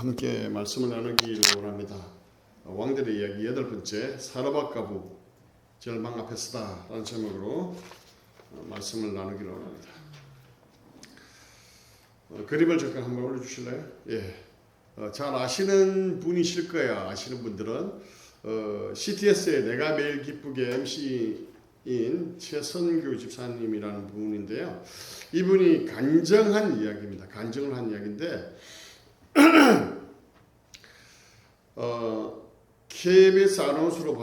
함께 말씀을 나누기를 원합니다. 왕들의 이야기 8번째 사르밧가부 절망 앞에 서다 라는 제목으로 말씀을 나누기를 원합니다. 그림을 잠깐 한번 올려주실래요? 예. 잘 아시는 분이실 거야. 아시는 분들은 CTS의 내가 매일 기쁘게 MC인 최선교 집사님이라는 분인데요. 이분이 간증한 이야기입니다. 간증을 한 이야기인데 KBS 아나운서로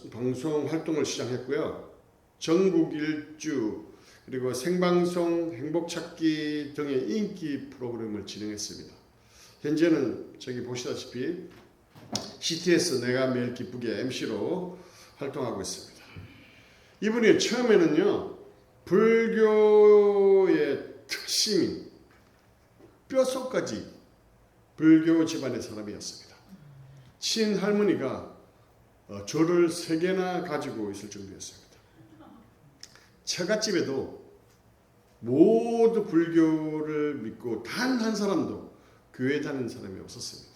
방송 활동을 시작했고요. 전국 일주 그리고 생방송 행복찾기 등의 인기 프로그램을 진행했습니다. 현재는 저기 보시다시피 CTS 내가 매일 기쁘게 MC로 활동하고 있습니다. 이분이 처음에는요 불교의 특심인 뼛속까지 불교 집안의 사람이었습니다. 친할머니가 절을 3개나 가지고 있을 정도였습니다. 처갓집에도 모두 불교를 믿고 단 한 사람도 교회 다니는 사람이 없었습니다.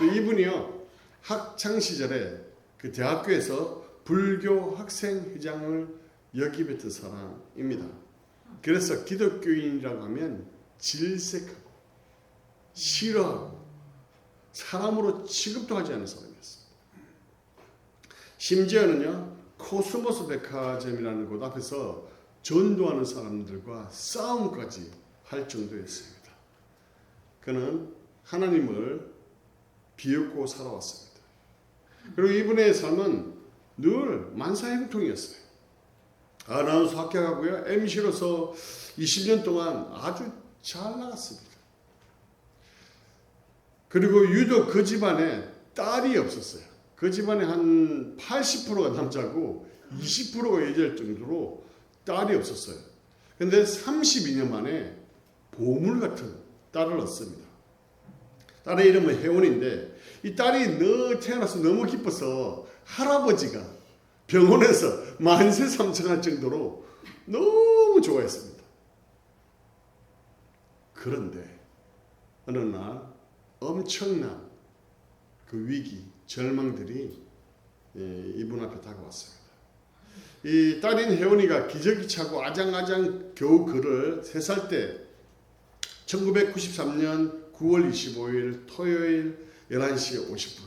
이분이요 학창 시절에 그 대학교에서 불교 학생회장을 역임했던 사람입니다. 그래서 기독교인이라고 하면 질색하고 싫어하고 사람으로 취급도 하지 않은 사람이었습니다. 심지어는요 코스모스 백화점이라는 곳 앞에서 전도하는 사람들과 싸움까지 할 정도였습니다. 그는 하나님을 비웃고 살아왔습니다. 그리고 이분의 삶은 늘 만사형통이었어요. 아나운서 합격하고요 MC로서 20년 동안 아주 잘 나갔습니다. 그리고 유독 그 집안에 딸이 없었어요. 그 집안에 한 80%가 남자고 20%가 여자일 정도로 딸이 없었어요. 근데 32년 만에 보물 같은 딸을 얻습니다. 딸의 이름은 혜원인데 이 딸이 태어나서 너무 기뻐서 할아버지가 병원에서 만세 삼창할 정도로 너무 좋아했습니다. 그런데 어느 날 엄청난 그 위기, 절망들이 이분 앞에 다가왔습니다. 이 딸인 혜원이가 기저귀 차고 아장아장 겨우 걸을 3살 때 1993년 9월 25일 토요일 11시 50분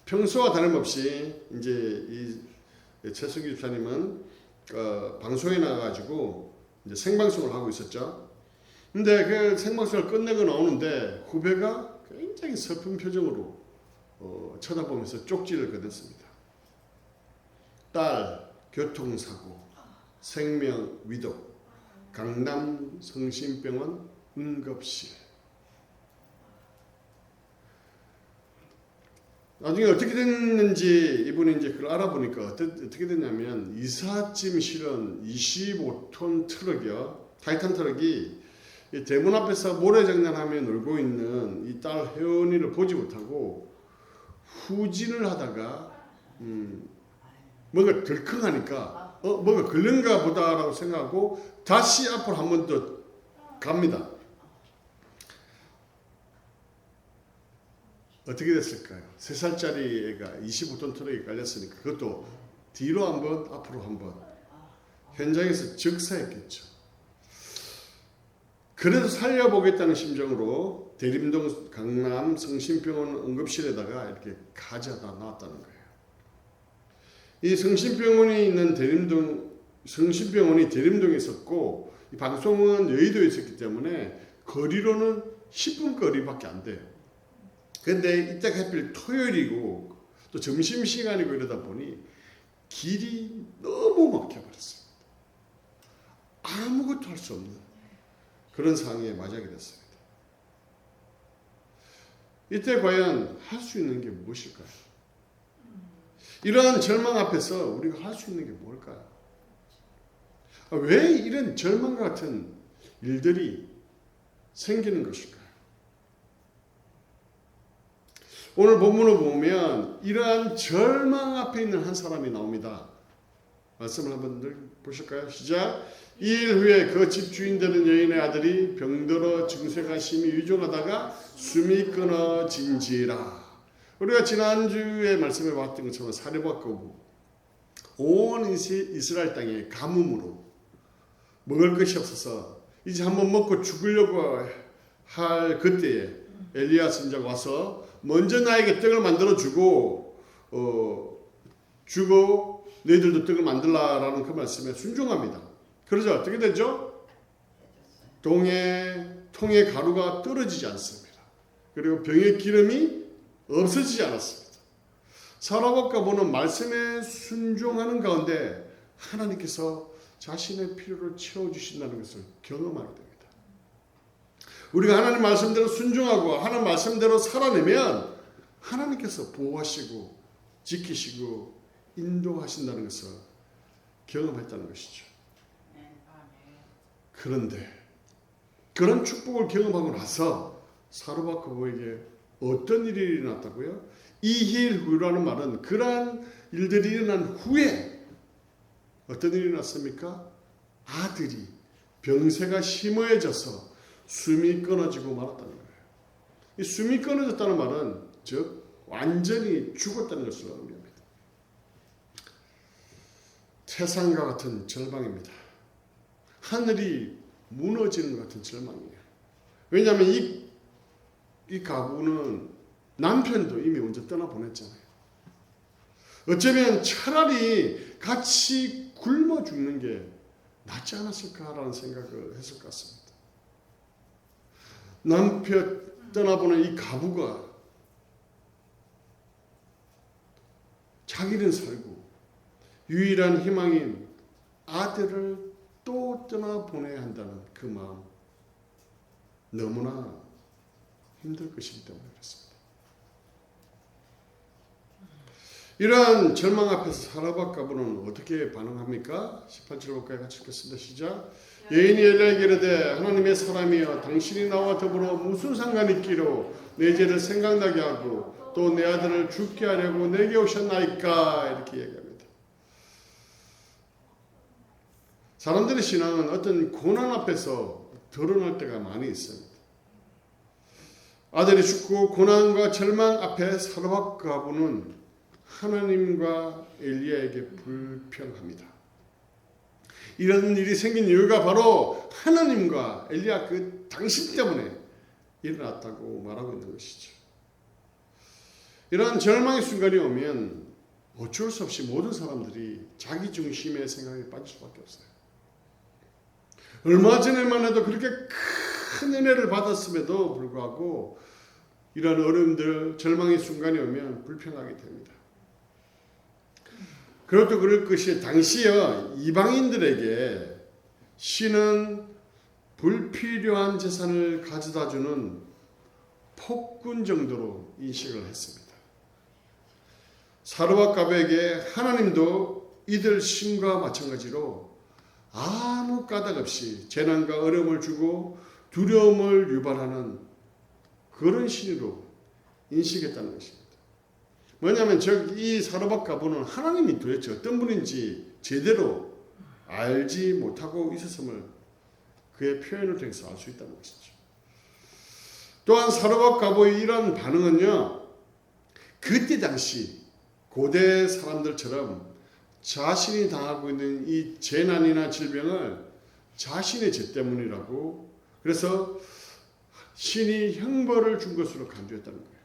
평소와 다름없이 이제 이 최승규 집사님은 방송에 나가가지고 이제 생방송을 하고 있었죠. 근데 그 생방송을 끝내고 나오는데 후배가 굉장히 슬픈 표정으로 쳐다보면서 쪽지를 건넸습니다. 딸 교통사고 생명 위독 강남 성심병원 응급실. 나중에 어떻게 됐는지 이분이 이제 그걸 알아보니까 어떻게 됐냐면 이삿짐 실은 25톤 트럭이요. 타이탄 트럭이 이 대문 앞에서 모래장난하며 놀고 있는 이 딸 혜원이를 보지 못하고 후진을 하다가 뭔가 덜컹하니까 뭔가 걸른가 보다라고 생각하고 다시 앞으로 한 번 더 갑니다. 어떻게 됐을까요? 3살짜리 애가 25톤 트럭에 깔렸으니까 그것도 뒤로 한 번 앞으로 한 번 현장에서 즉사했겠죠. 그래도 살려보겠다는 심정으로 대림동 강남 성심병원 응급실에다가 이렇게 가져다 놨다는 거예요. 이 성심병원이 있는 성심병원이 대림동에 있었고 이 방송은 여의도에 있었기 때문에 거리로는 10분 거리밖에 안 돼요. 근데 이때 하필 토요일이고 또 점심시간이고 이러다 보니 길이 너무 막혀버렸습니다. 아무것도 할 수 없는 그런 상황에 맞이하게 됐습니다. 이때 과연 할 수 있는 게 무엇일까요? 이러한 절망 앞에서 우리가 할 수 있는 게 뭘까요? 왜 이런 절망과 같은 일들이 생기는 것일까요? 오늘 본문을 보면 이러한 절망 앞에 있는 한 사람이 나옵니다. 말씀을 한번 보실까요? 시작. 2일 후에 그 집 주인 되는 여인의 아들이 병들어 증세가 심히 위중하다가 숨이 끊어진지라. 우리가 지난주에 말씀해 봤던 것처럼 사르밧 거부, 온 이스라엘 땅에 가뭄으로 먹을 것이 없어서 이제 한번 먹고 죽으려고 할 그때에 엘리야 선지자가 와서 먼저 나에게 떡을 만들어 주고 너희들도 떡을 만들라라는 그 말씀에 순종합니다. 그러자 어떻게 되죠? 통에 가루가 떨어지지 않습니다. 그리고 병의 기름이 없어지지 않았습니다. 사르밧 가부는 말씀에 순종하는 가운데 하나님께서 자신의 필요를 채워주신다는 것을 경험하게 됩니다. 우리가 하나님 말씀대로 순종하고 하나님 말씀대로 살아내면 하나님께서 보호하시고 지키시고 인도하신다는 것을 경험했다는 것이죠. 그런데 그런 축복을 경험하고 나서 사르밧 가부에게 어떤 일이 일어났다고요? 2일 후라는 말은 그러한 일들이 일어난 후에 어떤 일이 일어났습니까? 아들이 병세가 심해져서 숨이 끊어지고 말았다는 거예요. 이 숨이 끊어졌다는 말은 즉 완전히 죽었다는 것을 의미합니다. 태산과 같은 절망입니다. 하늘이 무너지는 것 같은 절망이에요. 왜냐하면 이 가부는 남편도 이미 먼저 떠나보냈잖아요. 어쩌면 차라리 같이 굶어 죽는 게 낫지 않았을까라는 생각을 했을 것 같습니다. 남편 떠나보낸 이 가부가 자기는 살고 유일한 희망인 아들을 또 떠나보내야 한다는 그 마음 너무나 힘들 것이기 때문에 그렇습니다. 이러한 절망 앞에서 사르밧 가부는 어떻게 반응합니까? 18절 볼까요? 같이 읽겠습니다. 시작. 여인이 엘리야에게 이르되 하나님의 사람이여 당신이 나와 더불어 무슨 상관이 있기로 내 죄를 생각나게 하고 또 내 아들을 죽게 하려고 내게 오셨나이까 이렇게 얘기합니다. 사람들의 신앙은 어떤 고난 앞에서 드러날 때가 많이 있습니다. 아들이 죽고 고난과 절망 앞에 사르밧 가부는 하나님과 엘리야에게 불평합니다. 이런 일이 생긴 이유가 바로 하나님과 엘리야 그 당신 때문에 일어났다고 말하고 있는 것이죠. 이러한 절망의 순간이 오면 어쩔 수 없이 모든 사람들이 자기 중심의 생각에 빠질 수밖에 없어요. 얼마 전에만 해도 그렇게 큰 은혜를 받았음에도 불구하고 이러한 어려움들, 절망의 순간이 오면 불평하게 됩니다. 그것도 그럴 것이 당시에 이방인들에게 신은 불필요한 재산을 가져다주는 폭군 정도로 인식을 했습니다. 사르밧 가부에게 하나님도 이들 신과 마찬가지로 아무 까닭 없이 재난과 어려움을 주고 두려움을 유발하는 그런 신으로 인식했다는 것입니다. 뭐냐면 이 사르밧 가부는 하나님이 도대체 어떤 분인지 제대로 알지 못하고 있었음을 그의 표현을 통해서 알 수 있다는 것이죠. 또한 사르밧 가부의 이러한 반응은요, 그때 당시 고대 사람들처럼 자신이 당하고 있는 이 재난이나 질병을 자신의 죄 때문이라고, 그래서 신이 형벌을 준 것으로 간주했다는 거예요.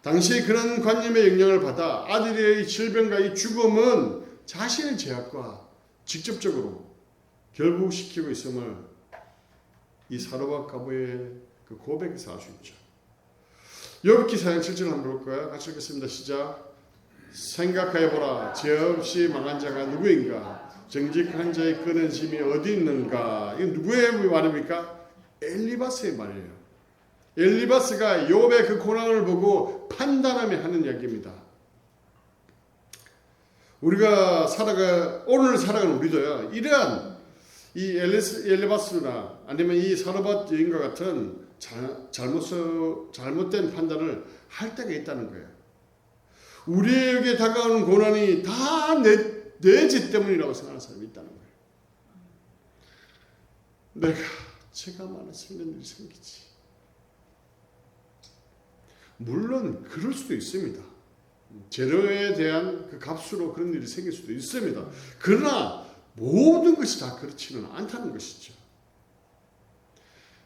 당시 그런 관념의 영향을 받아 아들의 질병과 이 죽음은 자신의 죄악과 직접적으로 결부시키고 있음을 이 사르밧 가부의 그 고백에서 알 수 있죠. 욥기 4장 7절 한번 볼까요? 같이 읽겠습니다. 시작. 생각해보라. 죄 없이 망한 자가 누구인가? 정직한 자의 끊어짐이 어디 있는가? 이건 누구의 말입니까? 엘리바스의 말이에요. 엘리바스가 욥의 그 고난을 보고 판단하며 하는 이야기입니다. 우리가 오늘 살아가는 우리도요, 이러한 이 엘리바스나 아니면 이 사르밧 여인과 같은 잘못된 판단을 할 때가 있다는 거예요. 우리에게 다가오는 고난이 다 내 죄 때문이라고 생각하는 사람이 있다는 거예요. 제가 많아서 이런 일이 생기지. 물론 그럴 수도 있습니다. 재료에 대한 그 값으로 그런 일이 생길 수도 있습니다. 그러나 모든 것이 다 그렇지는 않다는 것이죠.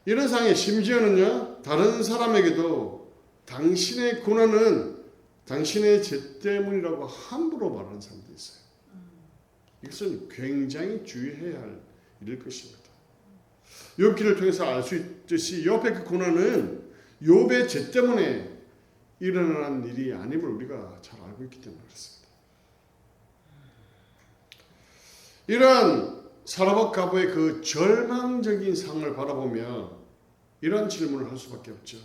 이런 상황에 심지어는요, 다른 사람에게도 당신의 고난은 당신의 죄 때문이라고 함부로 말하는 사람도 있어요. 이것은 굉장히 주의해야 할 일일 것입니다. 욥기를 통해서 알 수 있듯이 욥의 그 고난은 욥의 죄 때문에 일어난 일이 아님을 우리가 잘 알고 있기 때문에 그렇습니다. 이러한 사라밧 과부의 그 절망적인 상을 바라보며 이런 질문을 할 수밖에 없죠.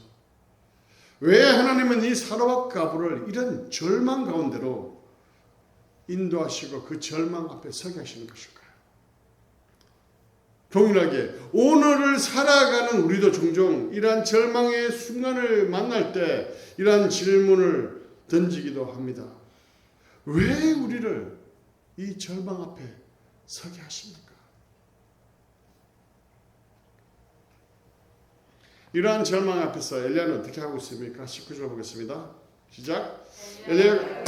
왜 하나님은 이 사라밧 과부를 이런 절망 가운데로 인도하시고 그 절망 앞에 서게 하시는 것일까요? 동일하게 오늘을 살아가는 우리도 종종 이러한 절망의 순간을 만날 때 이러한 질문을 던지기도 합니다. 왜 우리를 이 절망 앞에 서게 하십니까? 이러한 절망 앞에서 엘리야는 어떻게 하고 있습니까? 19절 보겠습니다. 시작. 엘리야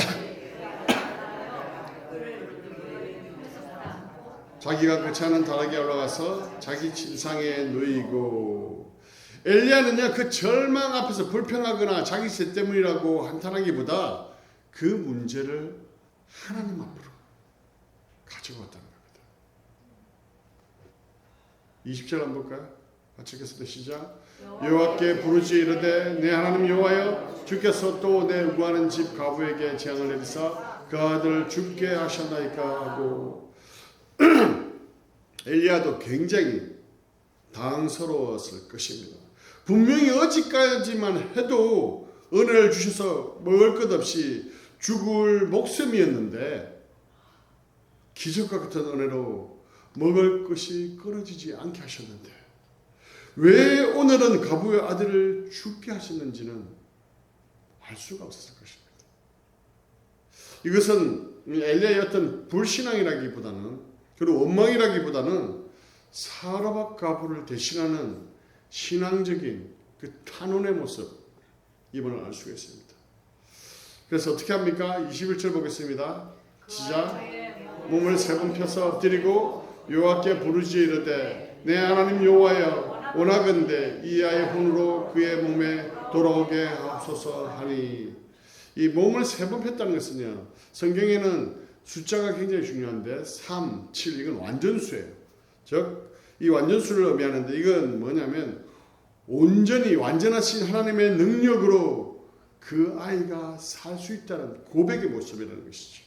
자기가 거처하는 다락에 올라가서 자기 침상에 누이고. 엘리야는요, 그 절망 앞에서 불평하거나 자기 죄 때문이라고 한탄하기보다 그 문제를 하나님 앞으로 가지고 왔다는 겁니다. 20절 한번 볼까요? 같이 읽겠습니다. 시작. 여호와께 부르지 이르되 내 하나님 여호와여, 주께서 또 내 우하는 집 가부에게 재앙을 내리사 그 아들을 죽게 하셨나이까 하고. 엘리야도 굉장히 당황스러웠을 것입니다. 분명히 어제까지만 해도 은혜를 주셔서 먹을 것 없이 죽을 목숨이었는데 기적과 같은 은혜로 먹을 것이 끊어지지 않게 하셨는데 왜 오늘은 가부의 아들을 죽게 하셨는지는 알 수가 없었을 것입니다. 이것은 엘리야의 어떤 불신앙이라기보다는, 그리고 원망이라기보다는 사라밧 과부를 대신하는 신앙적인 그 탄원의 모습, 이번을 알 수가 있습니다. 그래서 어떻게 합니까? 21절 보겠습니다. 시작. 몸을 세 번 펴서 엎드리고 여호와께 부르짖어 이르되 내 하나님 여호와여, 원하건대 이 아이의 혼으로 그의 몸에 돌아오게 하옵소서 하니. 이 몸을 세 번 폈다는 것은요, 성경에는 숫자가 굉장히 중요한데 3, 7 이건 완전수예요. 즉 이 완전수를 의미하는데 이건 뭐냐면 온전히 완전하신 하나님의 능력으로 그 아이가 살 수 있다는 고백의 모습이라는 것이죠.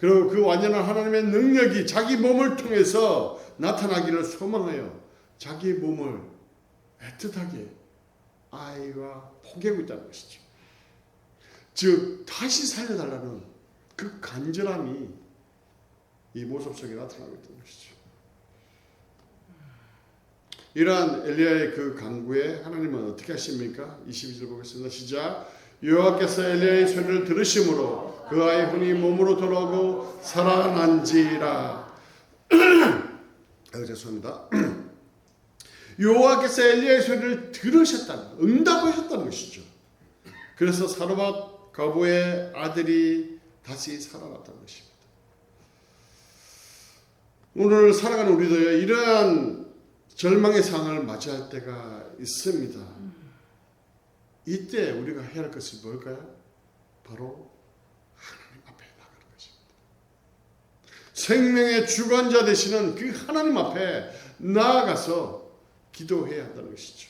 그리고 그 완전한 하나님의 능력이 자기 몸을 통해서 나타나기를 소망하여 자기 몸을 애틋하게 아이가 포기하고 있다는 것이죠. 즉 다시 살려달라는 그 간절함이 이 모습 속에 나타나고 있다는 것이죠. 이러한 엘리야의 그 간구에 하나님은 어떻게 하십니까? 22절 보겠습니다. 시작. 여호와께서 엘리야의 소리를 들으심으로 그 아이의 혼이 몸으로 돌아오고 살아난지라. 죄송합니다. 여호와께서 엘리야의 소리를 들으셨다는, 응답하셨다는 것이죠. 그래서 사라밧 과부의 아들이 다시 살아났다는 것입니다. 오늘 살아가는 우리도 이러한 절망의 상황을 맞이할 때가 있습니다. 이때 우리가 해야 할 것이 뭘까요? 바로 하나님 앞에 나가는 것입니다. 생명의 주관자 되시는 그 하나님 앞에 나아가서 기도해야 한다는 것이죠.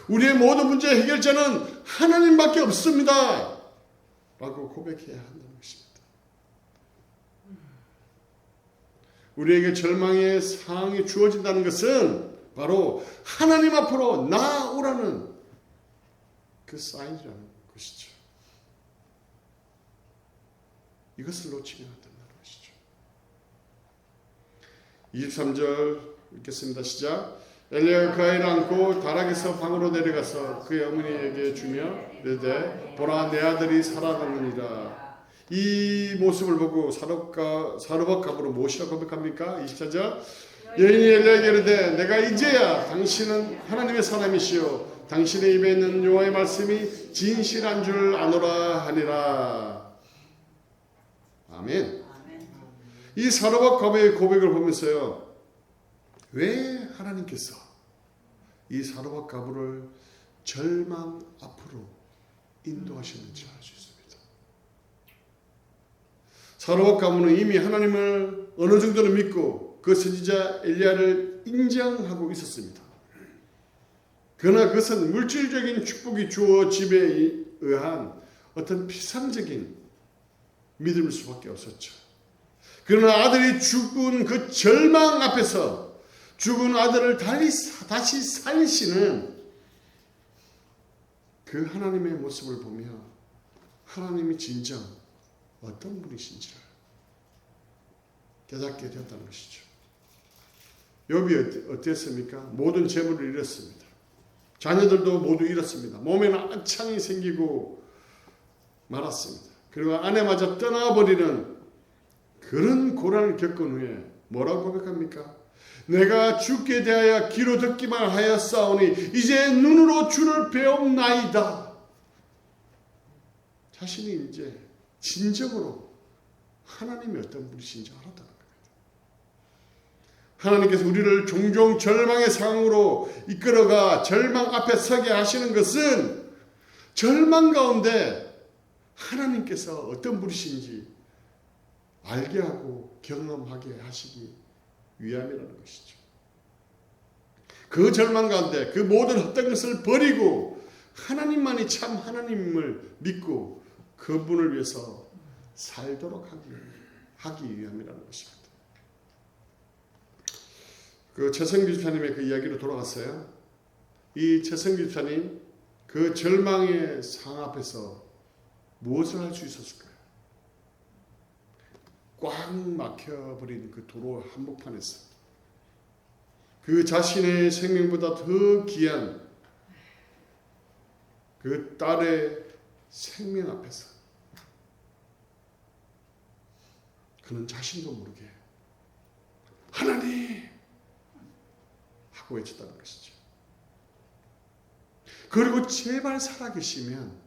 우리의 모든 문제의 해결자는 하나님밖에 없습니다 라고 고백해야 한다는 것입니다. 우리에게 절망의 상황이 주어진다는 것은 바로 하나님 앞으로 나아오라는 그 사인이라는 것이죠. 이것을 놓치면 안 된다는 것이죠. 23절 읽겠습니다. 시작. 엘리야가 그 아이를 안고 다락에서 방으로 내려가서 그의 어머니에게 주며 이르되 보라 내 아들이 살아났느니라. 이 모습을 보고 사르밧갑으로 무엇이라고 고백합니까? 24절 여인이 엘리야에게 이르되 내가 이제야 당신은 하나님의 사람이시요 당신의 입에 있는 여호와의 말씀이 진실한 줄 아노라 하니라. 아멘. 이 사르밧갑의 고백을 보면서요, 왜 하나님께서 이 사르밧갑을 절망 앞으로 인도하셨는지 알 수 있습니다. 사르밧갑은 이미 하나님을 어느 정도는 믿고 그 선지자 엘리야를 인정하고 있었습니다. 그러나 그것은 물질적인 축복이 주어짐에 의한 어떤 피상적인 믿음일 수밖에 없었죠. 그러나 아들이 죽은 그 절망 앞에서 죽은 아들을 다시 살리시는 그 하나님의 모습을 보며 하나님이 진정 어떤 분이신지를 깨닫게 되었다는 것이죠. 욥이 어땠습니까? 모든 재물을 잃었습니다. 자녀들도 모두 잃었습니다. 몸에는 안창이 생기고 말았습니다. 그리고 아내마저 떠나버리는 그런 고난을 겪은 후에 뭐라고 고백합니까? 내가 주께 대하여 귀로 듣기만 하였사오니 이제 눈으로 주를 배움나이다. 자신이 이제 진정으로 하나님이 어떤 분이신지 알았다는 겁니다. 하나님께서 우리를 종종 절망의 상황으로 이끌어가 절망 앞에 서게 하시는 것은 절망 가운데 하나님께서 어떤 분이신지 알게 하고 경험하게 하시기 위함이라는 것이죠. 그 절망 가운데 그 모든 헛된 것을 버리고 하나님만이 참 하나님을 믿고 그분을 위해서 살도록 하기 위함이라는 것입니다. 그 최성규 집사님의 그 이야기로 돌아갔어요. 이 최성규 집사님 그 절망의 상 앞에서 무엇을 할 수 있었을까요? 꽉 막혀버린 그 도로 한복판에서 그 자신의 생명보다 더 귀한 그 딸의 생명 앞에서 그는 자신도 모르게 하나님 하고 외쳤다는 것이죠. 그리고 제발 살아계시면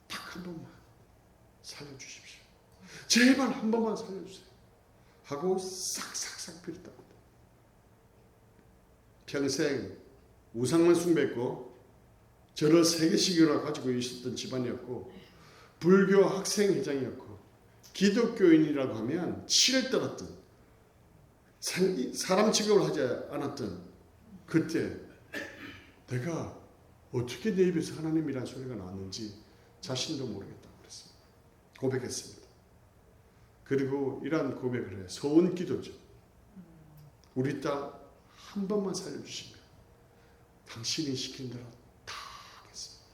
딱 한 번만 살려주십시오. 제발 한 번만 살려주세요. 하고 싹싹싹 빌었답니다. 평생 우상만 숭배했고 절을 3개씩이나 가지고 있었던 집안이었고 불교 학생회장이었고 기독교인이라고 하면 치를 떨었던 사람 취급을 하지 않았던 그때 내가 어떻게 내 입에서 하나님이라는 소리가 나왔는지 자신도 모르겠다고 그랬습니다. 고백했습니다. 그리고 이러한 고백을 해요. 소원 기도죠. 우리 딸 한 번만 살려주시면 당신이 시킨 대로 다 하겠습니다.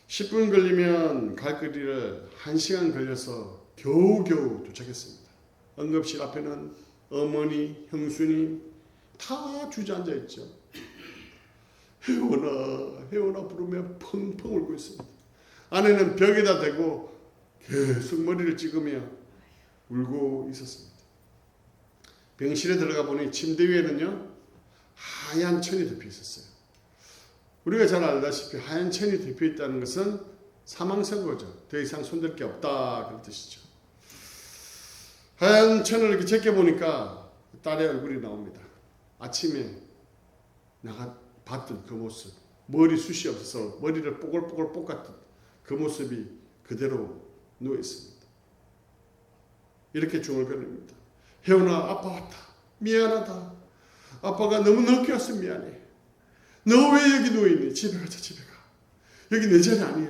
10분 걸리면 갈 거리를 1시간 걸려서 겨우겨우 도착했습니다. 응급실 앞에는 어머니, 형수님 다 주저앉아 있죠. 혜원아, 혜원아 부르며 펑펑 울고 있습니다. 아내는 벽에다 대고 계속 머리를 찍으며 울고 있었습니다. 병실에 들어가 보니 침대 위에는요 하얀 천이 덮여 있었어요. 우리가 잘 알다시피 하얀 천이 덮여 있다는 것은 사망 선고죠. 더 이상 손댈 게 없다 그런 뜻이죠. 하얀 천을 이렇게 제껴보니까 딸의 얼굴이 나옵니다. 아침에 내가 봤던 그 모습, 머리숱이 없어서 머리를 뽀글뽀글 볶았던 그 모습이 그대로 누워 있습니다. 이렇게 중얼거립니다. 혜원아, 아빠 왔다. 미안하다. 아빠가 너무 늦게 왔어. 미안해. 너 왜 여기 누워있니? 집에 가자. 집에 가. 여기 내 자리 아니야.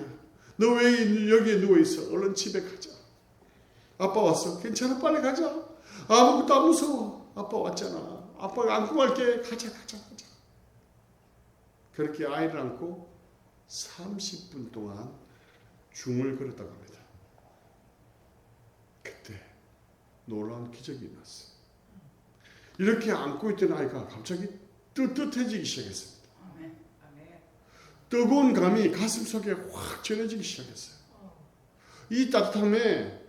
너 왜 여기에 누워있어? 얼른 집에 가자. 아빠 왔어. 괜찮아. 빨리 가자. 아무것도 안 무서워. 아빠 왔잖아. 아빠가 안고 갈게. 가자. 그렇게 아이를 안고 30분 동안 중얼거렸다고 합니다. 그때 놀라운 기적이 일어났어요. 이렇게 안고 있던 아이가 갑자기 뜨뜻해지기 시작했습니다. 뜨거운 감이 가슴속에 확 전해지기 시작했어요. 이 따뜻함에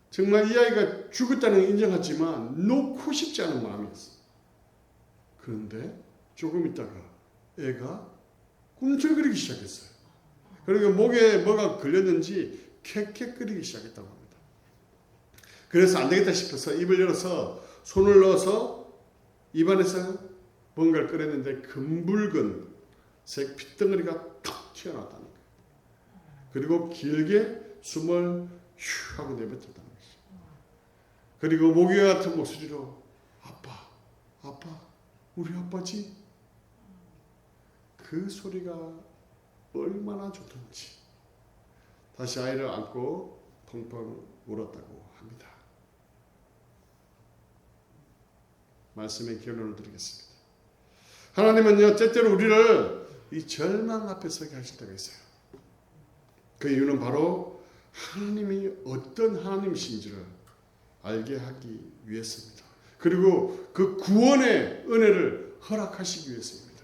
정말 이 아이가 죽었다는 걸 인정하지만 놓고 싶지 않은 마음이었어요. 그런데 조금 있다가 애가 꿈틀거리기 시작했어요. 그리고 목에 뭐가 걸렸는지 캑캑거리기 시작했다고 합니다. 그래서 안 되겠다 싶어서 입을 열어서 손을 넣어서 입안에서 뭔가를 꺼냈는데 금붉은 색 핏덩어리가 탁 튀어나왔다는 거예요. 그리고 길게 숨을 휴 하고 내뱉었다는 것이죠. 그리고 모기 같은 목소리로 아빠, 아빠, 우리 아빠지? 그 소리가 얼마나 좋던지 다시 아이를 안고 펑펑 울었다고 합니다. 말씀의 결론을 드리겠습니다. 하나님은요, 때때로 우리를 이 절망 앞에 서게 하실 때가 있어요. 그 이유는 바로 하나님이 어떤 하나님이신지를 알게 하기 위해서입니다. 그리고 그 구원의 은혜를 허락하시기 위해서입니다.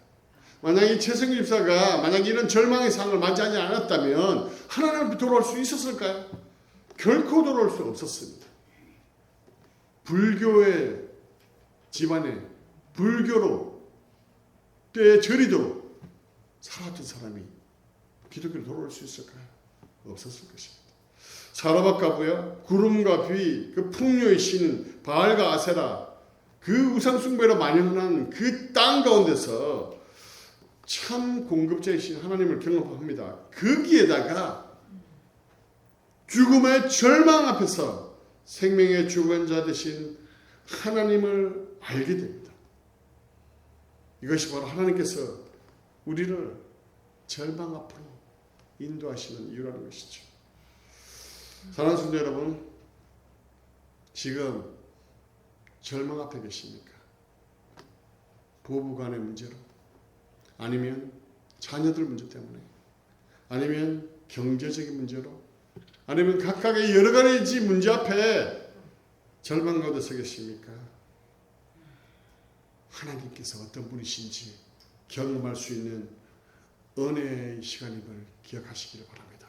만약에 최성규 집사가 만약에 이런 절망의 상을 맞이하지 않았다면 하나님 앞에 돌아올 수 있었을까요? 결코 돌아올 수 없었습니다. 불교의 집안에 불교로 때에 절이도록 살았던 사람이 기독교로 돌아올 수 있을까요? 없었을 것입니다. 사라밧가부야 구름과 비, 그 풍요의 신은 바알과 아세라, 그 우상숭배로 만연한 그 땅 가운데서 참 공급자이신 하나님을 경험합니다. 거기에다가 죽음의 절망 앞에서 생명의 주관자 되신 하나님을 알게 됩니다. 이것이 바로 하나님께서 우리를 절망 앞으로 인도하시는 이유라는 것이죠. 사랑하는 성도 여러분, 지금 절망 앞에 계십니까? 부부간의 문제로, 아니면 자녀들 문제 때문에, 아니면 경제적인 문제로, 아니면 각각의 여러 가지 문제 앞에 절망 가운데 서 계십니까? 하나님께서 어떤 분이신지 경험할 수 있는 은혜의 시간임을 기억하시기를 바랍니다.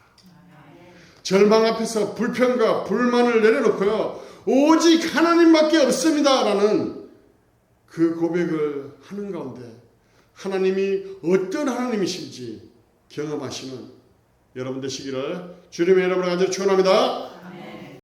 절망 앞에서 불평과 불만을 내려놓고요, 오직 하나님밖에 없습니다 라는 그 고백을 하는 가운데 하나님이 어떤 하나님이신지 경험하시는 여러분 되시기를 주님의 이름으로 간절히 축원합니다.